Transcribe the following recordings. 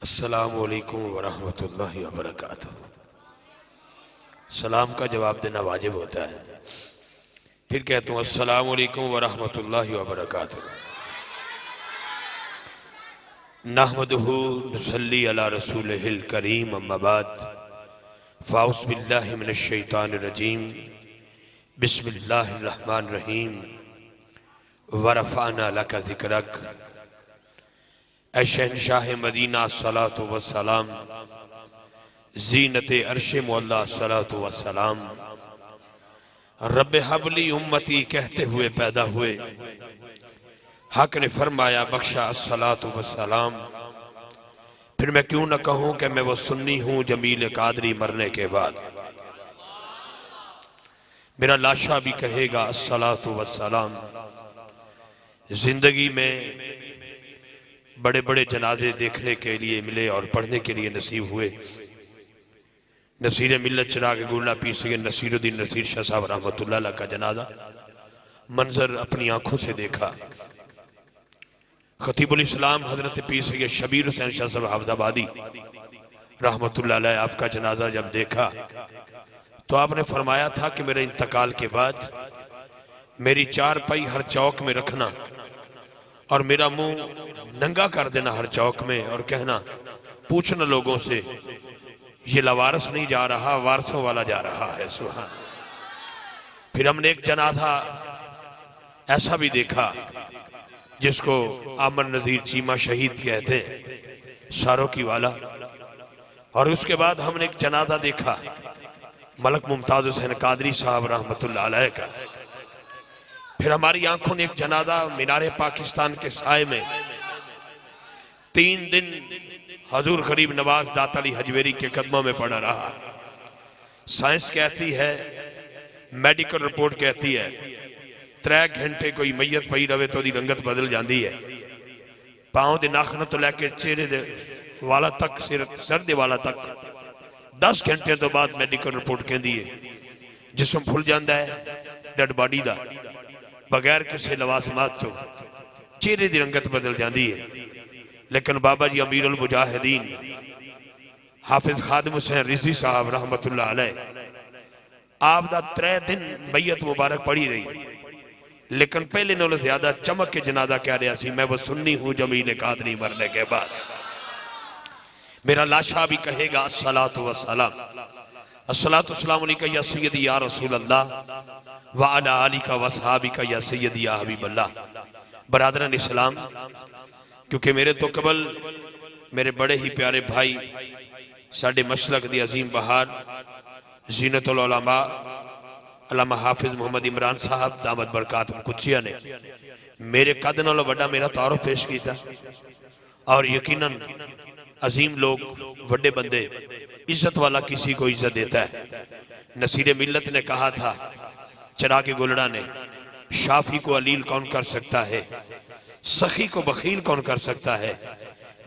अस्सलामु अलैकुम वरहमतुल्लाहि वबरकातुहू। सलाम का जवाब देना वाजिब होता है। फिर कहता हूँ अस्सलामु अलैकुम वरहमतुल्लाहि वबरकातुहू। नहमदुहू नुसल्ली अला रसूलिहिल करीम अम्मा बाद फ़ाउज़ बिल्लाहि मिनश शैतानिर रजीम बिस्मिल्लाहिर रहमानिर रहीम व रफ़अना लका ज़िक्रक। ऐ शहंशाह मदीना सलातो व सलाम ज़ीनते अर्शे मौला सलातो व सलाम। रब्बे हबली उम्मती कहते हुए पैदा हुए, हक ने फरमाया बख्शा अस्सलातु व सलाम। फिर मैं क्यों न कहूं कि मैं वो सुन्नी हूं जमील कादरी मरने के बाद। मेरा लाशा भी कहेगा अस्सलातु व सलाम। जिंदगी में बड़े बड़े जनाजे देखने के लिए मिले और पढ़ने के लिए नसीब हुए। नसीर मिल्लत चिराग गुल्ला पीर सैयद नसीरुद्दीन नसीर शाह साहब रहमतुल्लाह अलैह का जनाजा मंजर अपनी आंखों से देखा। खतीबुल इस्लाम हजरत पीर सैयद शबीर हुसैन शाह साहब हफ्जाबादी रहमतुल्लाह अलैह आपका जनाजा जब देखा तो आपने फरमाया था कि मेरे इंतकाल के बाद मेरी चारपाई हर चौक में रखना और मेरा मुंह नंगा कर देना हर चौक में और कहना, पूछना लोगों से ये लवारस नहीं जा रहा, वारसों वाला जा रहा है। सुभान। फिर हमने एक जनाजा ऐसा भी देखा जिसको आमर नजीर चीमा शहीद कहते हैं, सारोकी वाला। और उसके बाद हमने एक जनाजा देखा मलक मुमताज हुसैन कादरी साहब रहमतुल्लाह अलैह का। फिर हमारी आंखों ने एक जनाजा मीनारे पाकिस्तान के साए में 3 दिन हजूर गरीब नवाज दाता अली हजवेरी के कदमों में पड़ा रहा। साइंस कहती है, मेडिकल रिपोर्ट कहती है 3 घंटे कोई मैयत पई रहे तो रंगत बदल जाती है। पाँव के नाखन तो लैके चेहरे दे वाला तक, सर दे वाला तक 10 घंटे तो बाद मेडिकल रिपोर्ट कहती है जिसम फुल जाता है डेड बॉडी का बगैर किसी लवासमात तो चेहरे की रंगत बदल जाती है। लेकिन बाबा जी अमीरुल मुजाहिदीन हाफिज खादिम हुसैन रिजी साहब रहमतुल्लाह अलैह आप दा 3 दिन मैयत मुबारक पड़ी रही। लेकिन पहले नालों ज्यादा चमक के जनाजा कह रहा सी, मैं वो सुन्नी हूं जमील कादरी मरने के बाद। मेरा लाशा भी कहेगा अस्सलातु व सलाम। अस्सलातु वस्सलामु अलैका या सय्यदी या रसूल अल्लाह व अला आलिका व असहाबिका या सय्यदी या हबीब अल्लाह। बरादरान इस्लाम, क्योंकि मेरे तो कबल मेरे बड़े ही प्यारे भाई साडे मसलक दी अजीम बहार जीनतुल उलमा अल्लामा हाफिज मोहम्मद इमरान साहब दामद बरकातुहुम कुदसिया ने मेरे कद नालों वड्डा मेरा तारुफ पेश किया। और यकीनन अजीम लोग वड्डे बंदे इज्जत वाला किसी को इज्जत देता है। नसीर मिल्लत ने कहा था चिराग गुलड़ा ने, शाफी को अलील कौन कर सकता है, सखी को बखील कौन कर सकता है,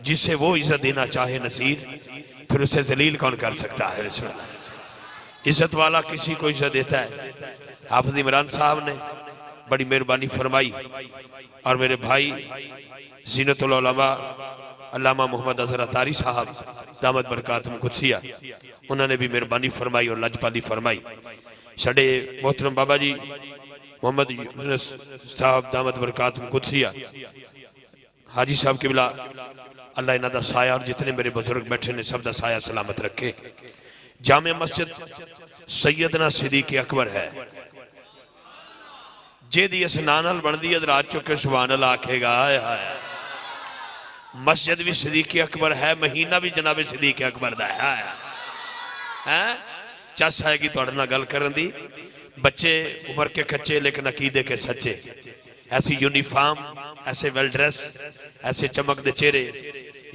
जिसे वो इज्जत देना चाहे नसीर फिर उसे जलील कौन कर सकता है। इज्जत वाला किसी को इज्जत देता है। हाफिज इमरान साहब ने बड़ी मेहरबानी फरमाई और मेरे भाई जीनतुल उलमा अल्लामा मोहम्मद अजहर अतारी साहब दामद बरकातुहुम कुदसिया उन्होंने भी मेहरबानी फरमाई और लजपाली फरमाई। साडे मोहतरम बाबा जी मोहम्मद यूनुस साहब दामद बरकातुहुम कुदसिया हाजी साहब के बिला अल्लाह इन्हां दा साया और जितने मेरे बुजुर्ग बैठे ने सब दा साया सलामत रखे। जामे मस्जिद सैयदना सिद्दीक़ अकबर है जेदी इस नानल बनदी है रात चुके सुभान अल्लाह आखेगा। हाय हाय, मस्जिद भी सिद्दीक़ अकबर है, महीना भी जनाबे सिद्दीक़ अकबर दा है। चस आएगी तुहाडे नाल गल करन दी। बच्चे उम्र के कच्चे लेकिन अकीदे के सच्चे। ऐसी यूनिफॉर्म, ऐसे वेल ड्रेस, ऐसे चमकदे चेहरे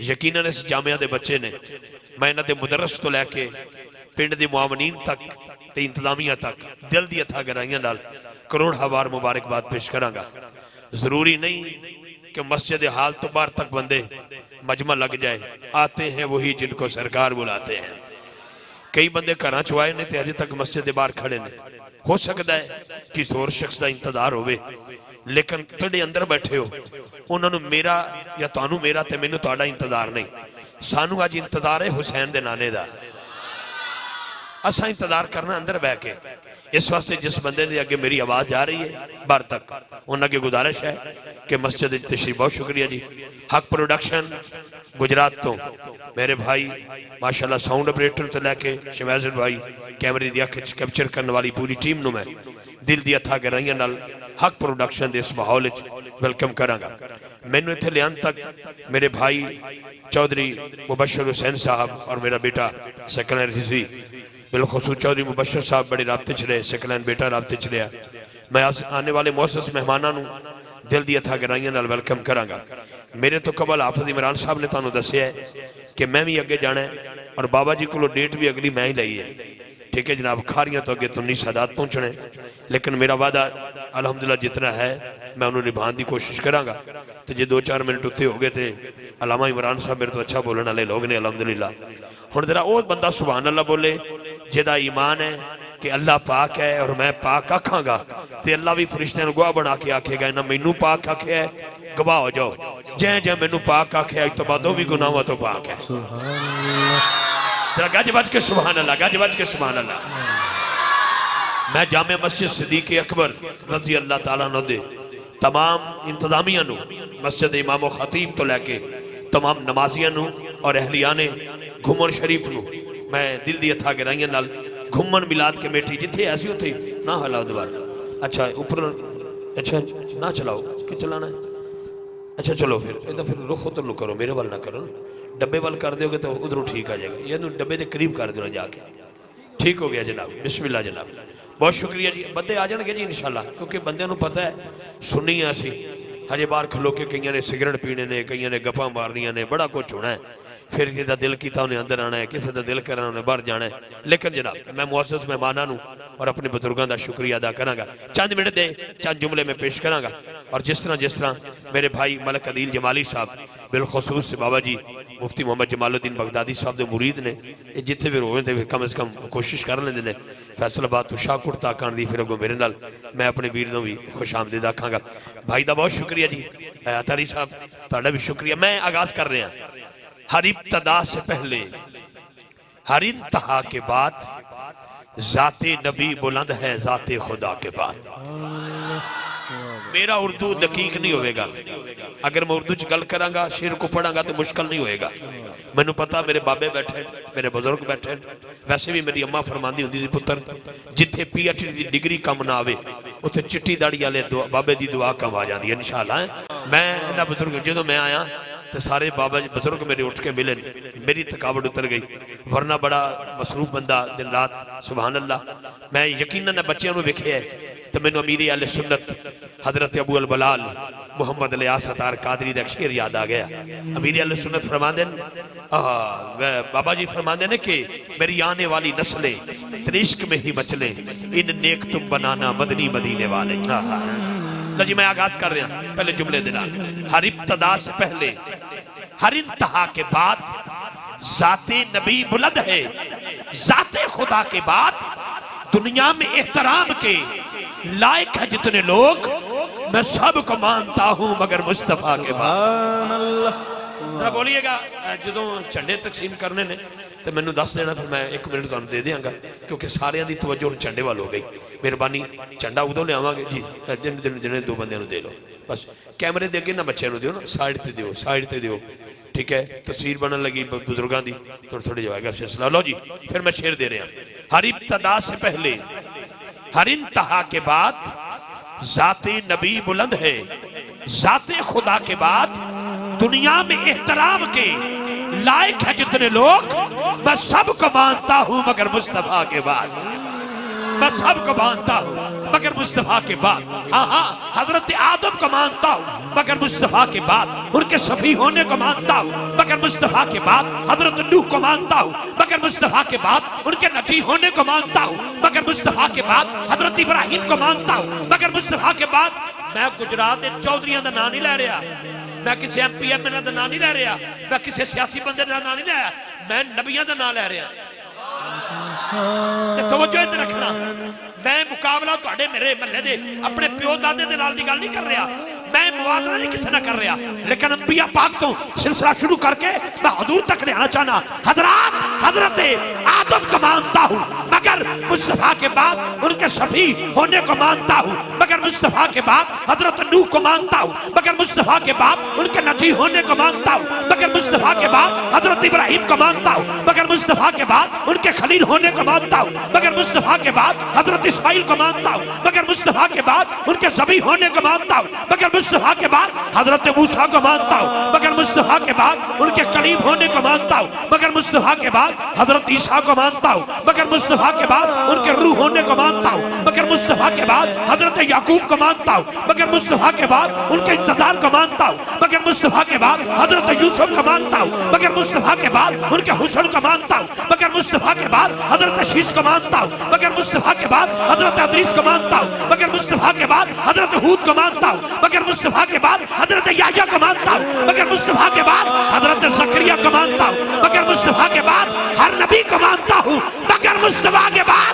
यकीनन इस जामिया दे बच्चे ने। मैं इन्हां दे मुदरस तो लैके पिंड दी मुआमनीन तक ते इंतजामिया तक दिल दी अथा गहराइयां नाल करोड़ हवार मुबारकबाद पेश करांगा। जरूरी नहीं कि मस्जिद हाल तो बाहर तक बंदे मजमा लग जाए। आते हैं वही जिनको सरकार बुलाते हैं। कई बंदे घर चो आए ने ते अजे तक मस्जिद के बाहर खड़े ने। हो सकता है किसी होर शख्स का इंतजार होवे, लेकिन तुहाडे अंदर बैठे हो उन्होंने मेरा या तुहानू मेरा ते मैनू तुहाडा इंतजार नहीं। सानू अज इंतजार है हुसैन दे नाने दा। असा इंतजार करना अंदर बह के। इस वास्ते जिस बंदे के अगे मेरी आवाज़ जा रही है बाहर तक, उन्हें अगे गुजारिश है कि मस्जिद तशरीफ, बहुत शुक्रिया जी। हक प्रोडक्शन गुजरात तो मेरे भाई माशाल्लाह, साउंड ऑपरेटर तो लैके शमैजुल भाई, कैमरे की अख कैप्चर करने वाली पूरी टीम को मैं दिल दी हथा गहराइयां नाल हक प्रोडक्शन के इस माहौल वेलकम करांगा। मैनू इत्थे लियान तक मेरे भाई चौधरी मुबशर हुसैन साहब और मेरा बेटा सकलैन रिजवी, बिलखसूस चौधरी मुबशर साहब बड़े राबते च रहे, सकलैन बेटा राबते च रहा। मैं आने वाले मोअज़्ज़ज़ मेहमानों दिल दी हथा गहराइयां नाल वेलकम करांगा। मेरे तो कबल हाफिज़ इमरान साहब ने तुहानू दस्सिया है कि मैं भी अगे जाना है और बाबा जी को डेट भी अगली मैं ही लाई है। ठीक है जनाब, खारियां तो अगे तुन्नी सादात पहुँचना है, लेकिन मेरा वादा अलहमदुलिल्लाह जितना है मैं उन्होंने निभाने की कोशिश करांगा। तो जो 2-4 मिनट उत्थे हो गए थे, अलामा इमरान साहब मेरे तो अच्छा बोलने वाले लोग ने अलहमदुलिल्लाह। हुण जरा वो बंदा सुभान अल्लाह बोले जिहदा ईमान है कि अल्लाह पाक है और मैं पाक आखांगा, तो अल्लाह भी फरिश्तियां नूं गवाह बना के आखेगा इन्हां मैनू पाक आख्या है, गवाह हो जाओ। जै जै मैनू पाक आख्या इस तो बाद भी गुनाहां तो पाक है। गज बज के सुभान अल्लाह, गज बज के सुभान अल्लाह। मैं जामे मस्जिद सिद्दीक़ अकबर रज़ी अल्लाह तआला अन्हु दे तमाम इंतजामिया नूं, मस्जिद इमाम खतीब तो लैके तमाम नमाजिया नूं और अहलियाने घुमन शरीफ नूं मैं दिल दी हथा गहराइयां नाल घुमन मिलाद कमेटी जिथे ऐसी उथे ना हलाओ दोबारा। अच्छा ऊपर, अच्छा ना चलाओ कि चलाना है। अच्छा चलो फिर रुख उधर नु करो, मेरे वाल ना करो, डब्बे वाल कर दोगे तो उधरों ठीक आ जाएगा। ये डब्बे के करीब कर दो जाके, ठीक हो गया जनाब। बिस्मिल्लाह जनाब, बहुत शुक्रिया जी। बंदे आ जाएंगे जी इंशाल्लाह, क्योंकि बंदे को पता है सुनी असी हजे बाहर खलो के कई ने सिगरेट पीने ने, कई ने गप्पा मारनिया ने, बड़ा कुछ होना है। फिर किसी दिल किया उन्हें अंदर आना है, किसी का दिल करना उन्हें बाहर जाना है। लेकिन जनाब मैं मुअज़्ज़ज़ मेहमानों और अपने बुजुर्गों का शुक्रिया अदा करांगा। चंद मिनट दे चंद जुमले में पेश करांगा। और जिस तरह मेरे भाई मलक अदील जमाली साहब, बिलखसूस बाबा जी मुफ्ती मोहम्मद जमालुद्दीन बगदादी साहब के मुरीद ने, जिथे भी होवे तो कम से कम कोशिश कर लेंदे ने फैसलाबाद तो शाहकोट तक आने की। फिर अगों मेरे नाल मैं अपने वीर को भी खुश आमदीद आखांगा। भाई का बहुत शुक्रिया जी। अतारी साहब तुहाडा भी शुक्रिया। मैं आगाज कर रहा, हर इब्तदा से पहले हर इंतहा के बाद जाते नबी बुलंद है जाते खुदा के बाद। मेरा उर्दू दकीक नहीं होगा, अगर मैं उर्दू च गल करांगा शेर को पढ़ांगा तो मुश्किल नहीं होएगा। मैनू पता मेरे बाबे बैठे, मेरे बुजुर्ग बैठे। वैसे भी मेरी अम्मा फरमांदी हुंदी सी, पुत्र जिथे PhD की डिग्री कम ना आवे उत्थे चिट्टी दाड़ी वाले बाबे की दुआ कम आ जाती है इंशाअल्लाह। मैं इन्हां बुजुर्ग जो मैं आया तो सारे बाबा जी बुजुर्ग मेरे उठ के मिले, मेरी थकावट उतर गई, वरना बड़ा मसरूफ बंदा दिन रात सुभान अल्लाह। मैं यकीनन बच्चों को वेखिया तो मैनू अमीर आले सुन्नत हजरत अबू अल बलाल मुहम्मद इलियास अतार कादरी का शेर याद आ गया। अमीर आले सुन्नत फरमाते बाबा जी फरमाते ने कि मेरी आने वाली नस्लें इश्क में ही मचले, इन नेक तुम बनाना मदनी मदीने वाले। लो जी मैं आगाज कर रहा पहले जुमले देना। हर इब्तदा से पहले हर इंतहा के बाद जाते नबी बुलंद है, जाते खुदा के बाद दुनिया में एहतराम के लायक है जितने लोग, मैं सबको मानता हूं मगर मुस्तफा के बाद। जरा बोलिएगा जो झंडे तकसीम करने ने तो मैनू दस देना, फिर मैं 1 मिनट तुहानू दे देंगा, क्योंकि सारियां दी तवज्जो हुण झंडे वाल हो गई। मेहरबानी झंडा उदों लियावांगे जी, जिन्हें 2 बंदियां नू दे लो बस। कैमरे दे अगे ना बच्चों को दिओ ना, साइड ते दिओ, साइड ते दिओ, ठीक है। तस्वीर बनने लगी बुजुर्गों की, थोड़ी थोड़ी जाएगा सिलसिला। लो जी फिर मैं शेर दे रहा। हर इब्तदा से पहले हर इंतहा के बाद जाते नबी बुलंद है, जाते खुदा के बाद दुनिया में एहतराम के लायक है जितने लोग, मैं सबको मानता हूं मगर मुस्तफा के बाद। मैं सबको मानता हूं मगर मुस्तफा के बाद। हाँ हाँ, हजरत आदम को मानता हूं मगर मुस्तफा के बाद, उनके सफी होने को मानता हूं मगर मुस्तफा के बाद। हजरत नूह को मानता हूं मगर मुस्तफा के बाद, उनके नजी होने को मानता हूं मगर मुस्तफा के बाद। हजरत इब्राहिम को मानता हूं मगर मुस्तफा के बाद। मैं गुजरात के चौधरियों का नाम नहीं लै रहा, मैं किसी MP MLA का नाम नहीं लै रहा, मैं किसी सियासी बंदे का नाम नहीं लिया, मैं नबियों का नाम लै रहा। तवज्जो इधर रखना, मैं मुकाबला तुहाडे मेरे महल्ले दे अपने प्यो दादे दे नाल दी गल नहीं कर रहा, मैं मुआवजा नहीं किसी ना कर रहा, लेकिन अंबिया पाक तो सिलसिला शुरू करके मैं हुजूर तक ले आना चाहना। हजरत आदम को मानता हूँ मगर मुस्तफा के बाद उनके शफी होने को मानता हूँ, मगर मुस्तफा के बाद हजरत नूह को मानता हूँ, मगर मुस्तफा के बाद उनके नजी होने को मानता हूँ, मगर मुस्तफा के बाद हजरत इब्राहिम को मानता हूँ, मगर मुस्तफा के बाद उनके खलील होने को मानता हूँ, मगर मुस्तफा के बाद हजरत इस्माइल को मानता हूँ, मगर मुस्तफा के बाद उनके ज़बी होने को मानता हूँ, मगर मुस्तफा के बाद हजरत मूसा को मानता हूँ, मगर मुस्तफा के बाद उनके करीब होने को मानता हूँ, मगर मुस्तफा के बाद हजरत ईसा को मानता हूँ, मगर मुस्तफा के बाद उनके रूह होने को मानता हूँ, मगर मुस्तफा के बाद हजरत याकूब को मानता हूँ, मगर मुस्तफा के बाद उनके इंतजार को मानता हूँ, मगर मुस्तफा के बाद हजरत यूसुफ को मानता हूँ, मगर मुस्तफा के बाद उनके हुस्न को मानता हूँ, मगर मुस्तफा के बाद हजरत शीश को मानता हूँ, मगर मुस्तफा के बाद हजरत अदरीस को मानता हूँ, मगर मुस्तफा के बाद हजरत हूद को मानता हूँ, मगर मुस्तफा के बाद हजरत याह्या को मानता हूँ, मगर मुस्तफा के बाद हजरत ज़करिया को मानता हूँ, मगर मुस्तफा के बाद हर नबी को मानता हूँ, मगर मुस्तफा के बाद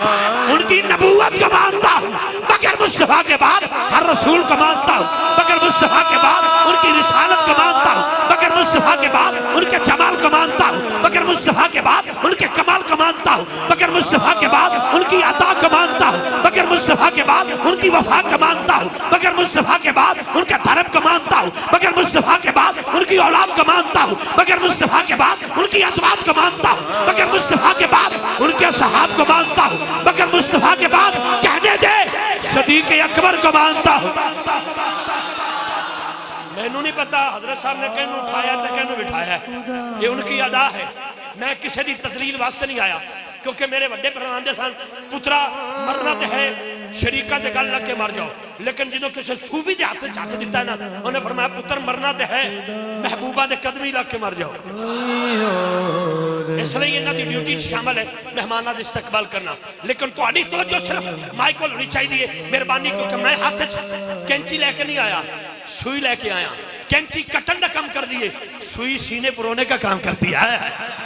उनकी नबूवत को मानता हूँ, मगर मुस्तफा के बाद हर रसूल को मानता हूँ, मगर मुस्तफा के बाद उनकी रिसालत को मानता हूँ, मगर मुस्तफा के बाद उनके जमाल को मानता हूँ, मगर मुस्तफा के बाद उनके कमाल को मानता हूँ, मगर मुस्तफा के बाद उनकी अता को मानता हूँ, मगर मुस्तफा के बाद उनकी वफा को मानता हूँ, मगर मुस्तफा के बाद उनके धर्म को मानता हूँ, मगर मुस्तफा के बाद उनकी औलाद को मानता हूँ, मगर मुस्तफा के बाद उनकी अज़वाज को मानता हूँ, मगर मुस्तफा के बाद उनके सहाब को मानता हूँ, मगर मुस्तफा के बाद कहने दे सदीक़ अकबर को मानता हूँ। मैनू नहीं पता हजरत साहब ने कहनू उठाया तो कहनू बिठाया, ये उनकी अदा है। मैं किसी की तजलील वास्ते नहीं आया, क्योंकि मेरे बड़े फरमांदे सन पुत्रा मरना तो है, शरीका ते गल लग के मर जाओ, लेकिन जो किसी सूफी के हाथ हथ दिता ना, उन्हें फरमाया पुत्र मरना तो है, महबूबा के कदमी लग के मर जाओ। इसलिए इन्हों की ड्यूटी शामिल है मेहमानों का इस्तकबाल करना, लेकिन थोड़ी तवज्जो सिर्फ माइक को होनी चाहिए मेहरबानी, क्योंकि मैं हाथ कैंची लैके नहीं आया, सुई लैके आया। कैंची कटन का काम कर दिए, सुई सीने पुरोने का काम कर दिया है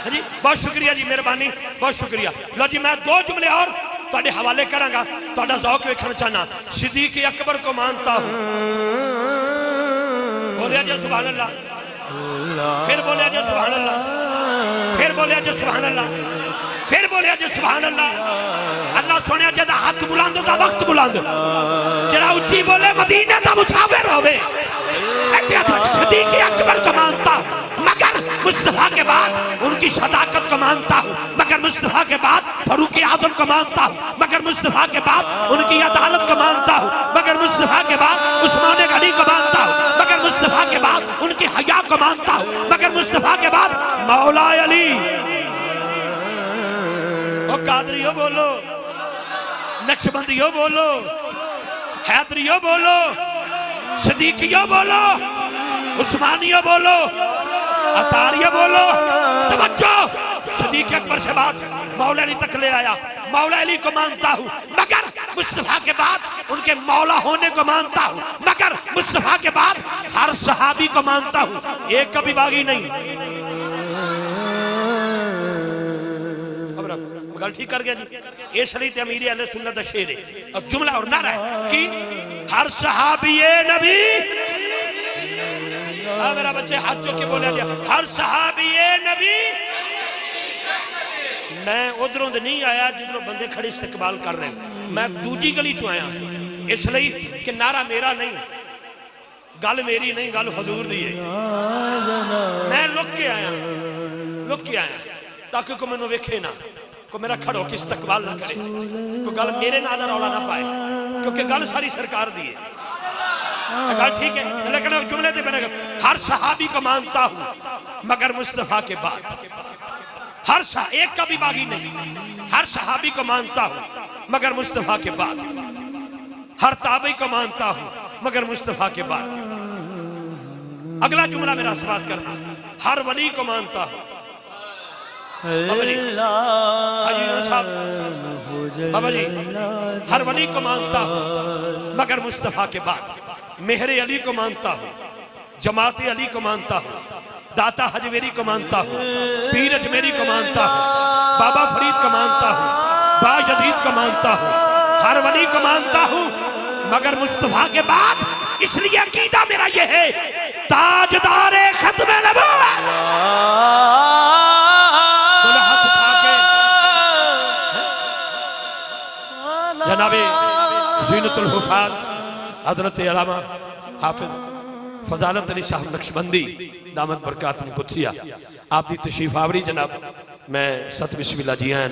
जी। बहुत शुक्रिया जी, मेहरबानी, बहुत शुक्रिया। लो जी, मैं दो जुमले और तुहाडे हवाले करांगा, तुहाडा ज़ौक़ वेखना चाहना। सिद्दीक़ अकबर को मानता हूँ, बोलिया जी सुभान अल्लाह, फिर बोलिया जी सुभान अल्लाह, फिर बोलिया जी सुभान अल्लाह, फिर बोलिया जी सुभान अल्लाह। अल्लाह सुनिया जदा हाथ बुलंद होता वक्त बुलंद, जरा उच्ची बोले मदीने दा मुसाफिर होवे। सिद्दीक़ अकबर को मानता हूँ, मगर मुस्तफा के बाद उनकी सदाकत को मानता हूँ, मगर मुस्तफा के बाद फारूक आज़म को मानता हूँ, मगर मुस्तफा के बाद उनकी अदालत को मानता हूँ, मगर मुस्तफा के बाद उस्मान गनी को मानता हूँ, मगर मुस्तफा के बाद उनकी हया को मानता हूँ, मगर मुस्तफा के बाद मौला अली। ओ कादरियो बोलो, नक्शबंदियो बोलो, हैदरियो बोलो, सिद्दीकियो बोलो, उस्मानियो बोलो, अतारियो बोलो। तवज्जो, सिद्दीक़ अकबर से बात मौला अली तक ले आया। मौला अली को मानता हूँ, मगर मुस्तफा के बाद उनके मौला होने को मानता हूँ, मगर मुस्तफा के बाद हर सहाबी को मानता हूँ, एक कभी बागी नहीं। गल ठीक कर गया जी। इसलिए तो अमीर अहले सुन्नत दा शेर है। अब जुमला और नारा है कि हर सहाबी नबी, मेरा बच्चे हाथ चौक के बोले गया, हर सहाबी नबी। मैं उधरों तो नहीं आया जिधरों बंदे खड़े इस्तकबाल कर रहे हैं, मैं दूजी गली चो आया, इसलिए कि नारा मेरा नहीं, गल मेरी नहीं, गल हजूर दी है। मैं लुक के आया ताकि को मैनू वेखे ना, को मेरा खड़ो कि इस्तकबाल ना करे, को गल मेरे नाल दा रौला ना पाए, क्योंकि गल सारी सरकार दी है। गल ठीक है, लेकिन जुमले ते बने हर सहाबी को मानता हूँ, मगर मुस्तफा के बाद हर एक का भी बागी नहीं। हर सहाबी को मानता हूँ, मगर मुस्तफा के बाद हर ताबी को मानता हूँ, मगर मुस्तफा के बाद। अगला जुमला मेरा समाप्त करना, हर वली को मानता हूँ। बाबा जी, बाबा जी, हर वली को मानता हूँ, मगर मुस्तफा के बाद। मेहरे अली को मानता हूँ, जमाते अली को मानता हूँ, दाता हजवेरी को मानता हूँ, पीर अजमेरी को मानता हूँ, बाबा फरीद को मानता हूँ, बा यजीद को मानता हूँ, हर वली को मानता हूँ, मगर मुस्तफा के बाद इसलिए अकीदा मेरा ये है, ताजदारे खत्म नबूवत। दोनों हाथ उठा के जनाबे ज़ीनतुल हुफ़ाज़ हज़रत अल्लामा हाफिज़ फज़ालत अली साहब नक्शबंदी दामत बरकातुहुल कुद्सिया आप दी तशरीफ आवरी जनाब। मैं सत बिस्मिल्लाह जी आया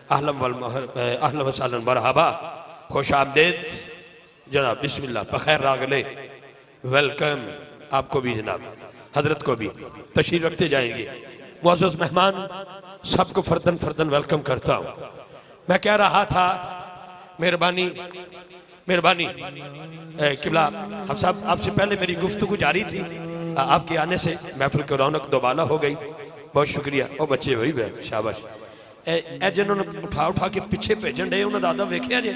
अहलन व सहलन मरहबा खुश आमदीद जनाब। बिस्मिल्लाह बखैर रागले वेलकम आपको भी जनाब, हजरत को भी तशरीफ रखते जाएंगे। मुअज़्ज़ज़ मेहमान सबको फर्दन फर्दन वेलकम करता हूँ। मैं कह रहा था मेहरबानी मेहरबानी किबला हम साहब, आपसे पहले मेरी गुफ्तगू जारी थी, आपके आने से महफिल की रौनक दोबाला हो गई। बहुत शुक्रिया। ओ बच्चे वही वे शाबाश। ए जिन्होंने उठा उठा के पिछे भेजन डे उन्होंने दादा वेख्या जे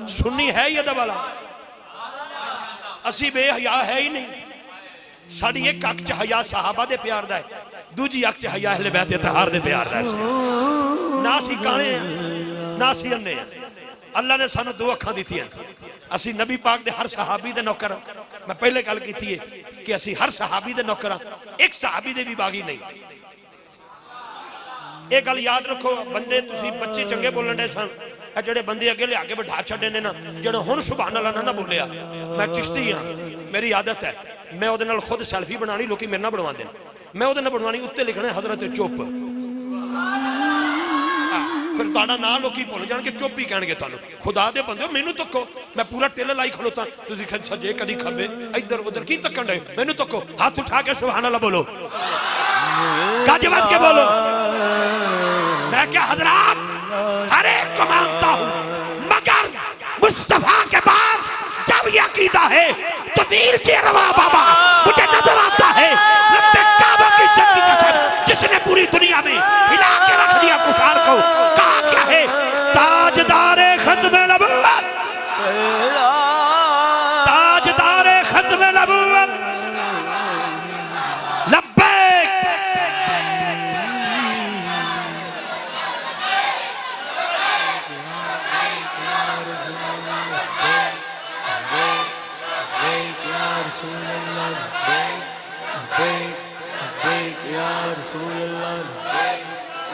सुन्नी है ही अदब वाला, असी बेहया है ही नहीं। साड़ी एक अख च हया सहाबा दे प्यार दा है, दूजी अख च हया अहले बैत इत्तेहार दे प्यार दा है। ना असी काने ना असी अन्ने। अल्लाह ने सानू दो अखां दित्तियां। असी नबी पाक दे हर सहाबी दे नौकर। मैं पहले गल की है कि असी हर सहाबी दे नौकर, एक सहाबी दे भी बागी नहीं। एक गल याद रखो, बंदे तुसी बच्चे चंगे बोलन दे सन, जेडे बंदे अगे लिया के बिठा छड़े ने ना, जेड़ा हुण सुभान अल्लाह ना बोलिया। मैं चिश्ती हाँ, मेरी आदत है, मैं ओदे नाल खुद सैल्फी बनानी, लोग मेरे नाल बनवाते हैं। मैं ओदे नाल बनवानी, उत्ते लिखना हजरत चुप, फिर तुहाडा नाम लोग भुल जाएंगे, चुप ही कहेंगे तुहानू। खुदा दे बंदे मैनू तको, मैं पूरा टिल लाई खलोता, तुसी सजे कदी खब्बे इधर उधर की तकन रहे, मैनू तको। हाथ उठा के सुभान अल्लाह बोलो, गज बज के बोलो। मैं क्या हजरात हर एक को मानता हूं, मगर मुस्तफा के बाद जब ये अकीदा है तो वीर के रवा बाबा मुझे नजर आता है। रब्बे काबा की शक्ति कसम, जिसने पूरी दुनिया में हिला के रख दिया कुफार को। कहा क्या है? ताजदारे खत्म नबूवत, ताजदारे खत्म नबूवत, लब्बैक।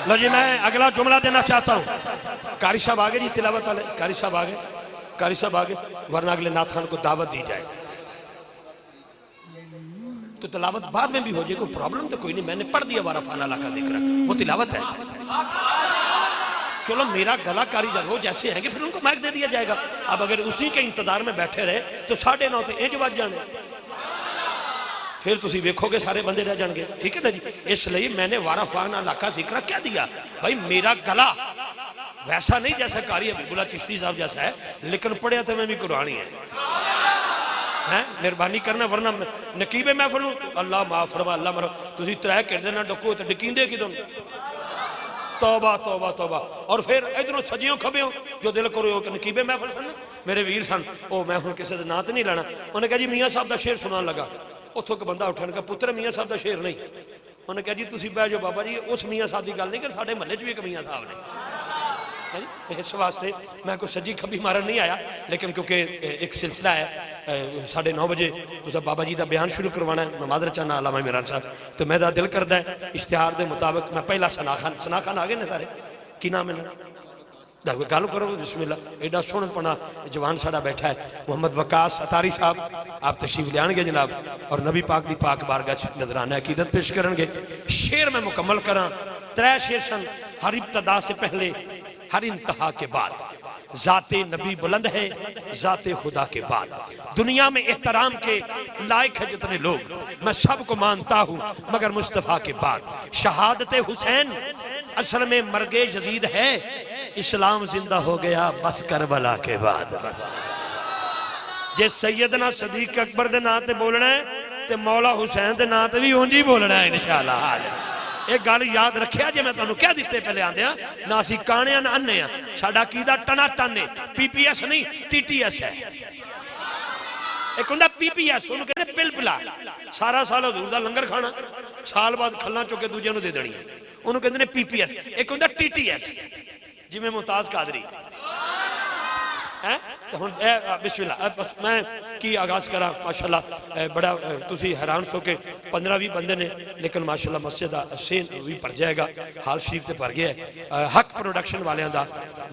लो जी, मैं अगला जुमला देना चाहता हूँ। कारी साहब आगे जी, तिलावत वाले कारी साहब आगे, कारी साहब आगे, वरना अगले नाथ खान को दावत दी जाए तो तिलावत बाद में भी हो जाए, कोई प्रॉब्लम तो कोई नहीं। मैंने पढ़ दिया वारा फाना लाका दिक्र, वो तिलावत है। चलो मेरा गला कारीगर हो जैसे है कि फिर उनको माइक दे दिया जाएगा। अब अगर उसी के इंतजार में बैठे रहे तो 9:30 तो इंज बज जाने, फिर तुम वेखोगे सारे बंदे रह जाएंगे। ठीक है ना जी। इसलिए मैंने वारा फाना लाका जिक्र क्या दिया भाई, मेरा गला वैसा नहीं जैसा कारी हबीबुल्लाह चिश्ती साहब जैसा है, लेकिन पढ़िया तो मैं भी कुरानी है। मेहरबानी करना, वरना नकीबे महफिल अल्लाह माफ फरमा, अल्लाह मरो तुम 3 घंटे ना डको तो डकींदे कि तुम। तौबा तौबा तौबा। और फिर इधरों सजियों खबियों जो दिल करो नकीबे महफिल सन, मेरे वीर सन। ओ मैं हुण किसी का नाम तो नहीं लेना। उन्हें कहा जी मियाँ साहब का शेर सुनान लगा, उतों एक बंदा उठन का पुत्र मियाँ साहब का शेर नहीं। उन्हें कहा जी तुम बह जाओ बाबा जी, उस मियाँ साहब की गल नहीं कर, साढ़े महल्ले च भी एक मियाँ साहब ने। इस वास्ते मैं कोई सजी खबी मारन नहीं आया, लेकिन क्योंकि एक सिलसिला है 9:30 बजे तुम बाबा जी का बयान शुरू करवाना है, मैं माजरत चाहना अल्लामा इमरान साहब, तो मेरा दिल करता है इश्तिहार के मुताबिक मैं पहला सना खान आ गए ने सारे, की नाम है गल करो बिस्मिल्लाह। एडा सोहना जवान साड़ा बैठा है मोहम्मद वकास अतारी साहब, आप तशरीफ लियाणगे जनाब, और नबी पाक दी पाक बारगाह नजराना अकीदत पेश करेंगे। शेर मैं मुकम्मल करा, 3 शेर सन, हर इब्तदा से पहले हर इंतहा के बाद। जाते नबी बुलंद है, जाते खुदा के बाद। दुनिया में एहतराम के लायक है जितने लोग, मैं सबको मानता हूँ मगर मुस्तफ़ा के बाद। शहादत हुसैन असल में मरगे यजीद है, इस्लाम जिंदा हो गया बस करबला के बाद। बस जे सैयदना सदीक अकबर दे नाम ते बोलना है ते मौला हुसैन दे नाम ते भी उंज ही बोलना है इंशाअल्लाह। एक गल याद रखिया जे मैं तुहानू कह दिते पहले आंदे ना असी काने ना अन्ने आ, साडा कीदा टना टन है, पीपीएस नहीं टीटीएस है। एक हुंदा पीपीएस, उन्होंने कहते पिलपिला, सारा साल हजूर दा लंगर खाना, साल बाद खल्लां चुक के दूजे नूं दे देनी, उन्होंने कहते पीपीएस। एक हुंदा टीटीएस, जिवें मुमताज कादरी है तो हुण बिस्मिल्लाह बस मैं की आगाज़ करा माशाअल्लाह बड़ा तुसी हैरान सो के 15-20 बंदे ने लेकिन माशाअल्लाह मस्जिद का सेन भी भर जाएगा हाल शरीफ से भर गया है हक प्रोडक्शन वालियां दा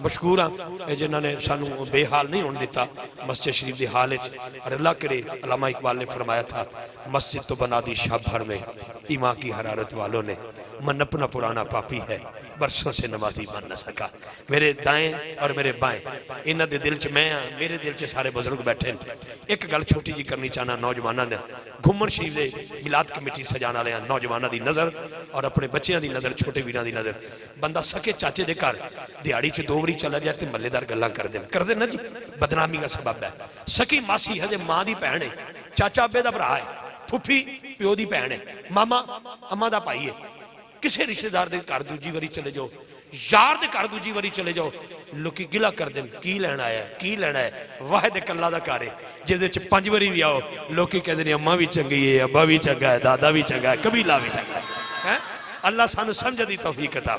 मशकूर हाँ जिन्होंने सानू बेहाल नहीं होने दिता मस्जिद शरीफ के हाल और अल्लाह करे अल्लामा इकबाल ने फरमाया था मस्जिद तो बना दी शाह भर में ईमान की हरारत वालों ने मन अपना पुराना पापी है बरसों से नमाजी बन न सका मेरे दाएं और मेरे बाएं इन्हों के दिल च मैं हाँ मेरे दिल च सारे बुजुर्ग बैठे एक गल छोटी जी करनी चाहना नौजवानों ने घूमन शरीफ के मिलाद कमेटी सजाने वाले नौजवानों की नज़र और अपने बच्चों की नज़र छोटे वीरों की नज़र बंदा सके चाचे के घर दिहाड़ी च 2 बारी चला जाए तो मल्लेदार गल्लां करते ना जी बदनामी का सबब है सकी मासी हजे माँ की भैन है चाचा अब्बे का भरा है फुफी प्यो की भैन है मामा अम्मा का भाई है किसी रिश्तेदार के घर दूजी बारी चले जाओ यार के घर दूजी बारी चले जाओ लोग गिला कर दें की लैना आया की लैना है वाहिद कल्ला का घर है जिस 5 बारी भी आओ लोग कहते हैं अम्मा भी चंगी है अब्बा भी चंगा है दादा भी चंगा है कबीला भी चंगा है अल्लाह सानू समझ दी तौफीक अता